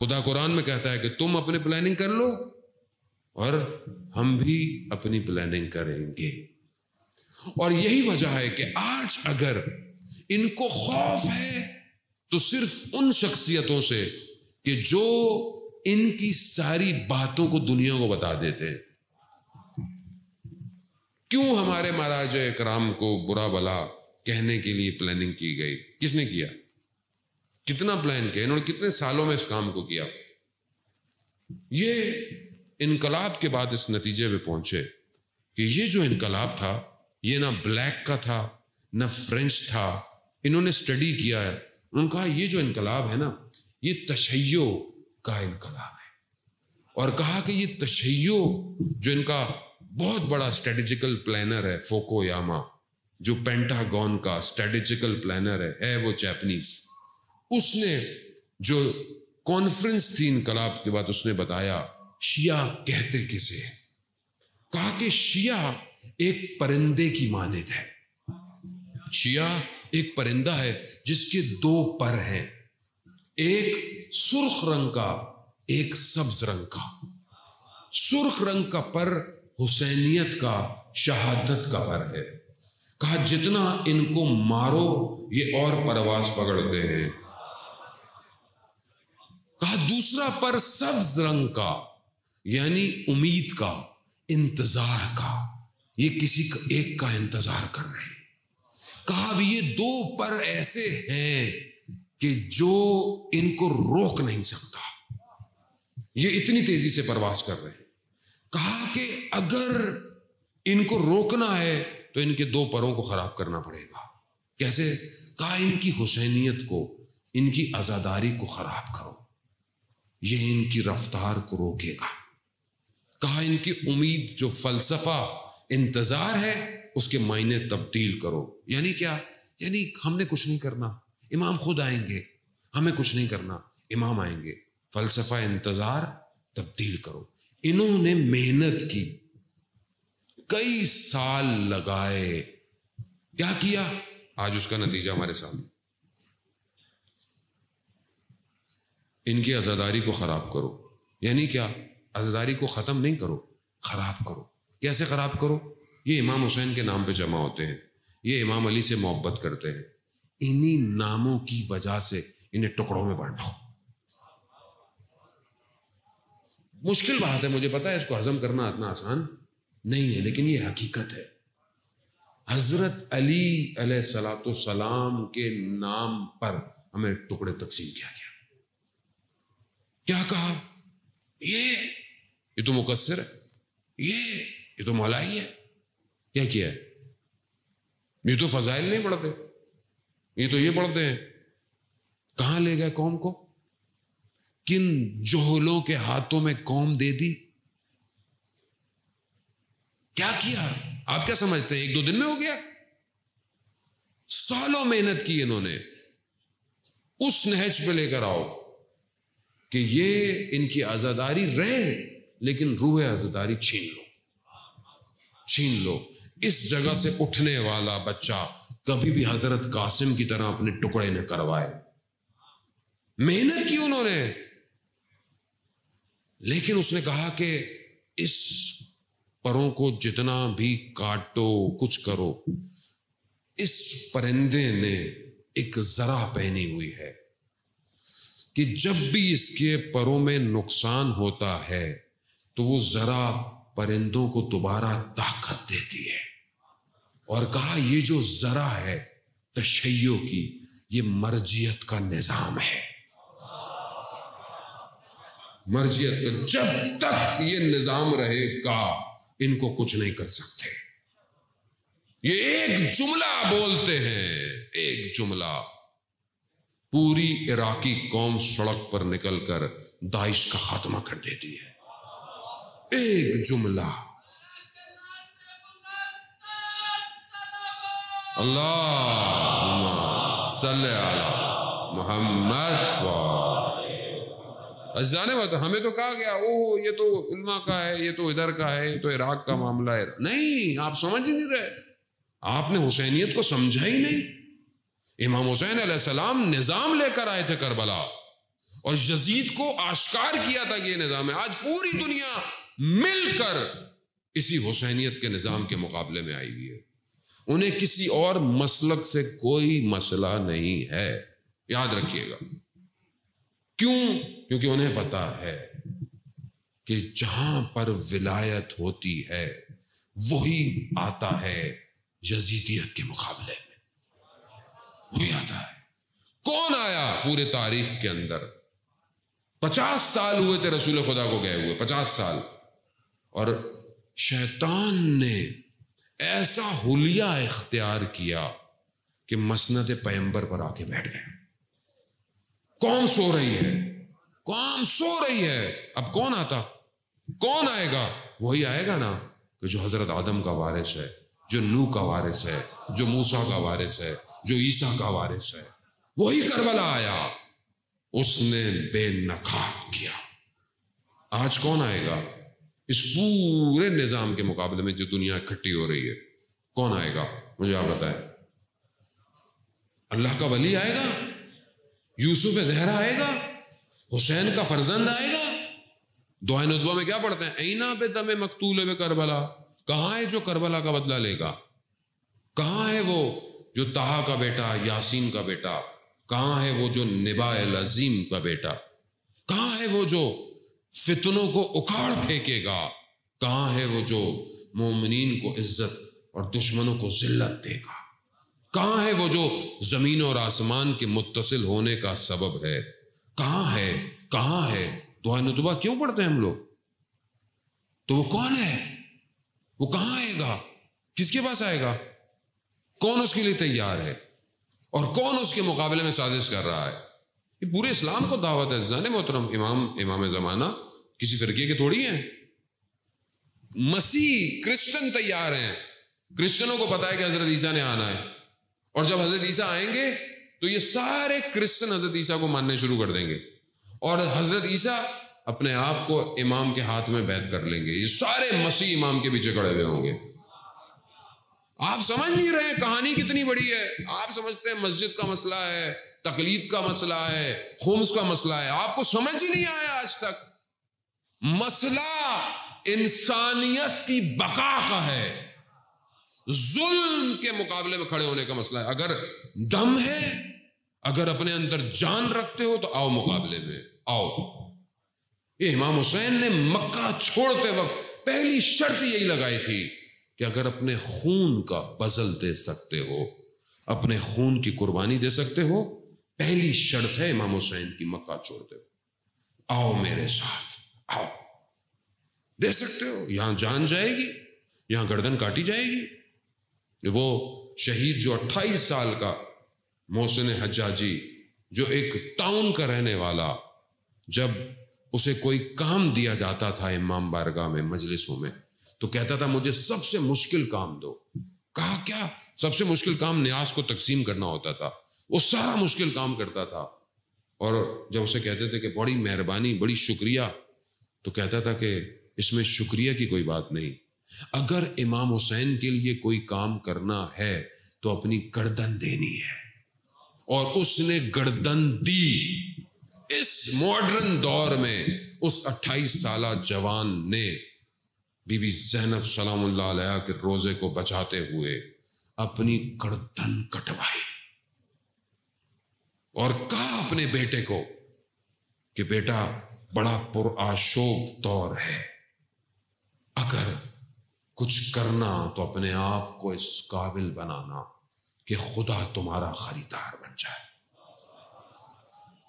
خدا قرآن میں کہتا ہے کہ تم اپنے پلاننگ کر لو اور ہم بھی اپنی پلاننگ کریں گے. اور یہی وجہ ہے کہ آج اگر ان کو خوف ہے تو صرف ان شخصیتوں سے کہ جو ان کی ساری باتوں کو دنیا کو بتا دیتے ہیں. کیوں ہمارے مہاراج کرام کو برا بلا کہنے کے لیے پلاننگ کی گئی؟ کس نے کیا؟ کتنا پلان کیا انہوں نے؟ کتنے سالوں میں اس کام کو کیا؟ یہ انقلاب کے بعد اس نتیجے پہ پہنچے کہ یہ جو انقلاب تھا یہ نہ بلیک کا تھا نہ فرینچ تھا. انہوں نے اسٹڈی کیا ہے، انہوں نے کہا یہ جو انقلاب ہے نا یہ تشیع کا انقلاب ہے، اور کہا کہ یہ تشیع جو ان کا بہت بڑا اسٹریٹجیکل پلانر ہے فوکویاما، جو پینٹاگون کا اسٹریٹجیکل پلانر ہے وہ جاپنیز. اس نے جو کانفرنس تھی انقلاب کے بعد اس نے بتایا شیعہ کہتے کسے ہیں. کہا کہ شیعہ ایک پرندے کی مانند ہے. شیعہ ایک پرندہ ہے جس کے دو پر ہیں، ایک سرخ رنگ کا ایک سبز رنگ کا. سرخ رنگ کا پر حسینیت کا، شہادت کا پر ہے. کہا جتنا ان کو مارو یہ اور پرواز پکڑتے ہیں. کہا دوسرا پر سبز رنگ کا یعنی امید کا، انتظار کا، یہ کسی ایک کا انتظار کر رہے ہیں. کہا اب یہ دو پر ایسے ہیں کہ جو ان کو روک نہیں سکتا، یہ اتنی تیزی سے پرواز کر رہے ہیں. کہا کہ اگر ان کو روکنا ہے تو ان کے دو پروں کو خراب کرنا پڑے گا. کیسے؟ کہا ان کی حسینیت کو، ان کی عزاداری کو خراب کرو، یہ ان کی رفتار کو روکے گا. کہا ان کی امید جو فلسفہ انتظار ہے اس کے معنی تبدیل کرو. یعنی کیا؟ یعنی ہم نے کچھ نہیں کرنا، امام خود آئیں گے. ہمیں کچھ نہیں کرنا، امام آئیں گے. فلسفہ انتظار تبدیل کرو. انہوں نے محنت کی، کئی سال لگائے. کیا کیا؟ آج اس کا نتیجہ ہمارے سامنے. ان کی عزاداری کو خراب کرو. یعنی کیا؟ عزاداری کو ختم نہیں کرو، خراب کرو. کیسے خراب کرو؟ یہ امام حسین کے نام پہ جمع ہوتے ہیں، یہ امام علی سے محبت کرتے ہیں، انہی ناموں کی وجہ سے انہیں ٹکڑوں میں بانٹو. مشکل بات ہے، مجھے پتا ہے، اس کو ہضم کرنا اتنا آسان نہیں ہے، لیکن یہ حقیقت ہے. حضرت علی علیہ الصلوۃ والسلام کے نام پر ہمیں ٹکڑے تقسیم کیا گیا. کیا کہا؟ یہ تو مقصر ہے، یہ تو مولائی ہے. کیا کیا ہے؟ یہ تو فضائل نہیں پڑھتے، یہ تو یہ پڑھتے ہیں. کہاں لے گئے قوم کو؟ کن جوہلوں کے ہاتھوں میں قوم دے دی؟ کیا کیا؟ آپ کیا سمجھتے ہیں ایک دو دن میں ہو گیا؟ سالوں محنت کی انہوں نے. اس نہج پہ لے کر آؤ کہ یہ ان کی عزاداری رہے لیکن روح عزاداری چھین لو. اس جگہ سے اٹھنے والا بچہ کبھی بھی حضرت قاسم کی طرح اپنے ٹکڑے نہ کروائے. محنت کی انہوں نے، لیکن اس نے کہا کہ اس پروں کو جتنا بھی کاٹو، کچھ کرو، اس پرندے نے ایک ذرا پہنی ہوئی ہے کہ جب بھی اس کے پروں میں نقصان ہوتا ہے تو وہ ذرا پرندوں کو دوبارہ طاقت دیتی ہے. اور کہا یہ جو ذرا ہے تشیع کی، یہ مرجیت کا نظام ہے. مرجیت کا جب تک یہ نظام رہے گا ان کو کچھ نہیں کر سکتے. یہ ایک جملہ بولتے ہیں، ایک جملہ، پوری عراقی قوم سڑک پر نکل کر داعش کا خاتمہ کر دیتی ہے. ایک جملہ، اللہم صلی علی محمد. عزیزانے بات، ہمیں تو کہا گیا یہ تو علماء کا ہے، یہ تو ادھر کا ہے، یہ تو عراق کا معاملہ ہے. نہیں، آپ سمجھ ہی نہیں رہے. آپ نے حسینیت کو سمجھا ہی نہیں. امام حسین علیہ السلام نظام لے کر آئے تھے کربلا، اور یزید کو آشکار کیا تھا کہ یہ نظام ہے. آج پوری دنیا مل کر اسی حسینیت کے نظام کے مقابلے میں آئی ہوئی ہے. انہیں کسی اور مسلک سے کوئی مسئلہ نہیں ہے، یاد رکھیے گا. کیوں؟ کیونکہ انہیں پتا ہے کہ جہاں پر ولایت ہوتی ہے وہی آتا ہے یزیدیت کے مقابلے میں، وہی آتا ہے. کون آیا پورے تاریخ کے اندر؟ 50 سال ہوئے تھے رسول خدا کو گئے ہوئے، 50 سال، اور شیطان نے ایسا حلیہ اختیار کیا کہ مسند پیغمبر پر آ کے بیٹھ گئے. قوم سو رہی ہے، قوم سو رہی ہے. اب کون آتا؟ کون آئے گا؟ وہی آئے گا نا کہ جو حضرت آدم کا وارث ہے، جو نوح کا وارث ہے، جو موسیٰ کا وارث ہے، جو عیسیٰ کا وارث ہے. وہی کربلا آیا، اس نے بے نقاب کیا. آج کون آئے گا اس پورے نظام کے مقابلے میں جو دنیا اکٹھی ہو رہی ہے؟ کون آئے گا؟ مجھے آپ بتائیں. اللہ کا ولی آئے گا؟ یوسف زہرا آئے گا؟ حسین کا فرزند آئے گا؟ دعائے ندوہ میں کیا پڑھتے ہیں؟ اینا بے دم مقتول بے کربلا. کہاں ہے جو کربلا کا بدلہ لے گا؟ کہاں ہے وہ جو طہا کا بیٹا، یاسین کا بیٹا؟ کہاں ہے وہ جو نبا العظیم کا بیٹا؟ کہاں ہے وہ جو فتنوں کو اکھاڑ پھینکے گا؟ کہاں ہے وہ جو مومنین کو عزت اور دشمنوں کو ذلت دے گا؟ کہاں ہے وہ جو زمین اور آسمان کے متصل ہونے کا سبب ہے؟ کہاں ہے؟ کہاں ہے؟ دعا نتبہ کیوں پڑھتے ہیں ہم لوگ؟ تو وہ کون ہے؟ وہ کہاں آئے گا؟ کس کے پاس آئے گا؟ کون اس کے لیے تیار ہے؟ اور کون اس کے مقابلے میں سازش کر رہا ہے؟ یہ پورے اسلام کو دعوت ہے عزیزان محترم. امام زمانہ کسی فرقے کے تھوڑی ہیں. مسیح کرسچن تیار ہیں. کرسچنوں کو پتا ہے کہ حضرت عیسیٰ نے آنا ہے، اور جب حضرت عیسیٰ آئیں گے تو یہ سارے کرسچن حضرت عیسیٰ کو ماننے شروع کر دیں گے، اور حضرت عیسیٰ اپنے آپ کو امام کے ہاتھ میں بیعت کر لیں گے. یہ سارے مسیح امام کے پیچھے کھڑے ہوئے ہوں گے. آپ سمجھ نہیں رہے کہانی کتنی بڑی ہے. آپ سمجھتے ہیں مسجد کا مسئلہ ہے، تقلید کا مسئلہ ہے، خمس کا مسئلہ ہے. آپ کو سمجھ ہی نہیں آیا آج تک. مسئلہ انسانیت کی بقا کا ہے، ظلم کے مقابلے میں کھڑے ہونے کا مسئلہ ہے. اگر دم ہے، اگر اپنے اندر جان رکھتے ہو تو آؤ مقابلے میں آؤ. یہ امام حسین نے مکہ چھوڑتے وقت پہلی شرط یہی لگائی تھی کہ اگر اپنے خون کا بذل دے سکتے ہو، اپنے خون کی قربانی دے سکتے ہو، پہلی شرط ہے امام حسین کی مکہ چھوڑتے ہو، آؤ میرے ساتھ آؤ. دے سکتے ہو، یہاں جان جائے گی، یہاں گردن کاٹی جائے گی. وہ شہید جو 28 سال کا محسن حجاجی، جو ایک ٹاؤن کا رہنے والا، جب اسے کوئی کام دیا جاتا تھا امام بارگاہ میں مجلسوں میں تو کہتا تھا مجھے سب سے مشکل کام دو. کہا کیا؟ سب سے مشکل کام نیاز کو تقسیم کرنا ہوتا تھا. وہ سارا مشکل کام کرتا تھا، اور جب اسے کہتے تھے کہ بڑی مہربانی، بڑی شکریہ، تو کہتا تھا کہ اس میں شکریہ کی کوئی بات نہیں. اگر امام حسین کے لیے کوئی کام کرنا ہے تو اپنی گردن دینی ہے، اور اس نے گردن دی. اس ماڈرن دور میں اس 28 سالہ جوان نے بی بی زینب سلام اللہ علیہ کے روزے کو بچاتے ہوئے اپنی گردن کٹوائی، اور کہا اپنے بیٹے کو کہ بیٹا بڑا پرآشوب دور ہے، اگر کچھ کرنا تو اپنے آپ کو اس قابل بنانا کہ خدا تمہارا خریدار بن جائے.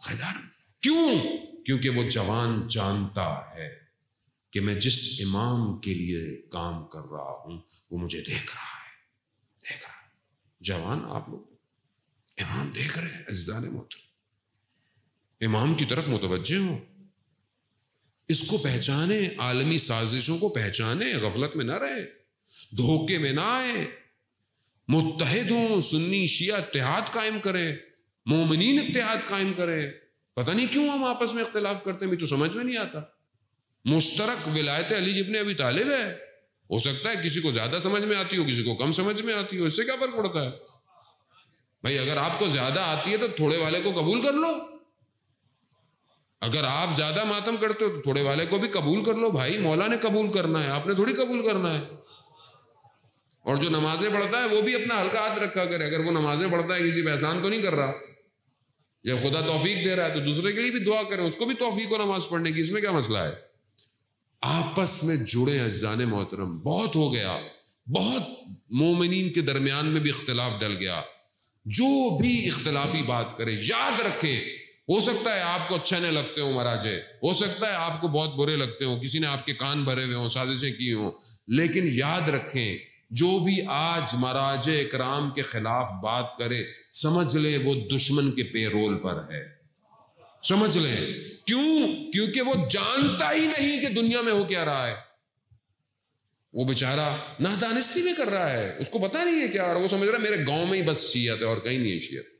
خریدار کیوں؟ کیونکہ وہ جوان جانتا ہے کہ میں جس امام کے لیے کام کر رہا ہوں وہ مجھے دیکھ رہا ہے. دیکھ رہا ہے. جوان آپ لوگ امام دیکھ رہے ہیں عزیزان محترم. امام کی طرف متوجہ ہوں، اس کو پہچانے، عالمی سازشوں کو پہچانے، غفلت میں نہ رہے، دھوکے میں نہ آئے، متحد ہوں، سنی شیعہ اتحاد قائم کریں، مومنین اتحاد قائم کریں. پتہ نہیں کیوں ہم آپس میں اختلاف کرتے ہیں، بھی تو سمجھ میں نہیں آتا. مشترک ولایت علی ابن ابی طالب ہے، ہو سکتا ہے کسی کو زیادہ سمجھ میں آتی ہو، کسی کو کم سمجھ میں آتی ہو، اس سے کیا فرق پڑتا ہے بھائی؟ اگر آپ کو زیادہ آتی ہے تو تھوڑے والے کو قبول کر لو. اگر آپ زیادہ ماتم کرتے ہو تو تھوڑے والے کو بھی قبول کر لو بھائی، مولا نے قبول کرنا ہے، آپ نے تھوڑی قبول کرنا ہے۔ اور جو نمازیں پڑھتا ہے وہ بھی اپنا ہلکا ہاتھ رکھا کرے، اگر وہ نمازیں پڑھتا ہے کسی پہ احسان تو نہیں کر رہا، جب خدا توفیق دے رہا ہے تو دوسرے کے لیے بھی دعا کریں، اس کو بھی توفیق و نماز پڑھنے کی، اس میں کیا مسئلہ ہے؟ آپس میں جڑے عزیزان محترم، بہت ہو گیا، بہت مومنین کے درمیان میں بھی اختلاف ڈل گیا، جو بھی اختلافی بات کرے یاد رکھیں، ہو سکتا ہے آپ کو اچھا نہیں لگتے ہوں مراجع، ہو سکتا ہے آپ کو بہت برے لگتے ہوں، کسی نے آپ کے کان بھرے ہوئے ہوں، سازشیں کی ہوں، لیکن یاد رکھیں جو بھی آج مراجع اکرام کے خلاف بات کرے سمجھ لیں وہ دشمن کے پے رول پر ہے، سمجھ لیں۔ کیوں؟ کیونکہ وہ جانتا ہی نہیں کہ دنیا میں ہو کیا رہا ہے، وہ بیچارہ نادانستی میں کر رہا ہے، اس کو پتہ نہیں ہے کیا، اور وہ سمجھ رہا ہے میرے گاؤں میں ہی بس شیعت ہے اور کہیں نہیں ہے شیعت،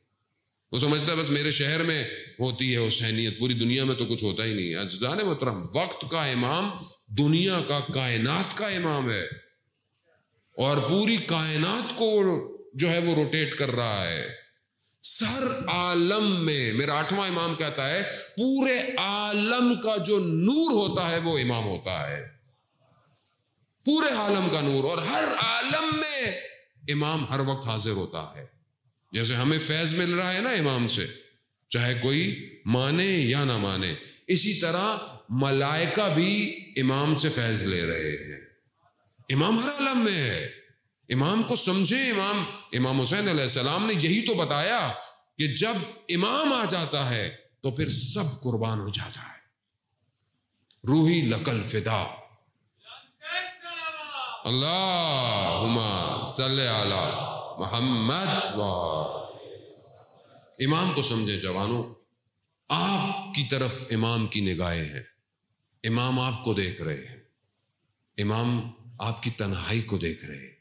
وہ سمجھتا ہے بس میرے شہر میں ہوتی ہے حسینیت، پوری دنیا میں تو کچھ ہوتا ہی نہیں ہے۔ عزیزان محترم، وقت کا امام دنیا کا، کائنات کا امام ہے، اور پوری کائنات کو جو ہے وہ روٹیٹ کر رہا ہے، سر عالم میں، میرا 8واں امام کہتا ہے پورے عالم کا جو نور ہوتا ہے وہ امام ہوتا ہے، پورے عالم کا نور، اور ہر عالم میں امام ہر وقت حاضر ہوتا ہے۔ جیسے ہمیں فیض مل رہا ہے نا امام سے، چاہے کوئی مانے یا نہ مانے، اسی طرح ملائکہ بھی امام سے فیض لے رہے ہیں، امام ہر عالم میں ہے۔ امام کو سمجھے، امام حسین علیہ السلام نے یہی تو بتایا کہ جب امام آ جاتا ہے تو پھر سب قربان ہو جاتا ہے، روحی لکل فدا، اللہم صلی علی محمد۔ امام کو سمجھے جوانوں، آپ کی طرف امام کی نگاہیں ہیں، امام آپ کو دیکھ رہے ہیں، امام آپ کی تنہائی کو دیکھ رہے ہیں،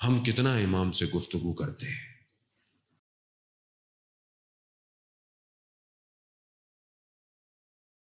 ہم کتنا امام سے گفتگو کرتے ہیں،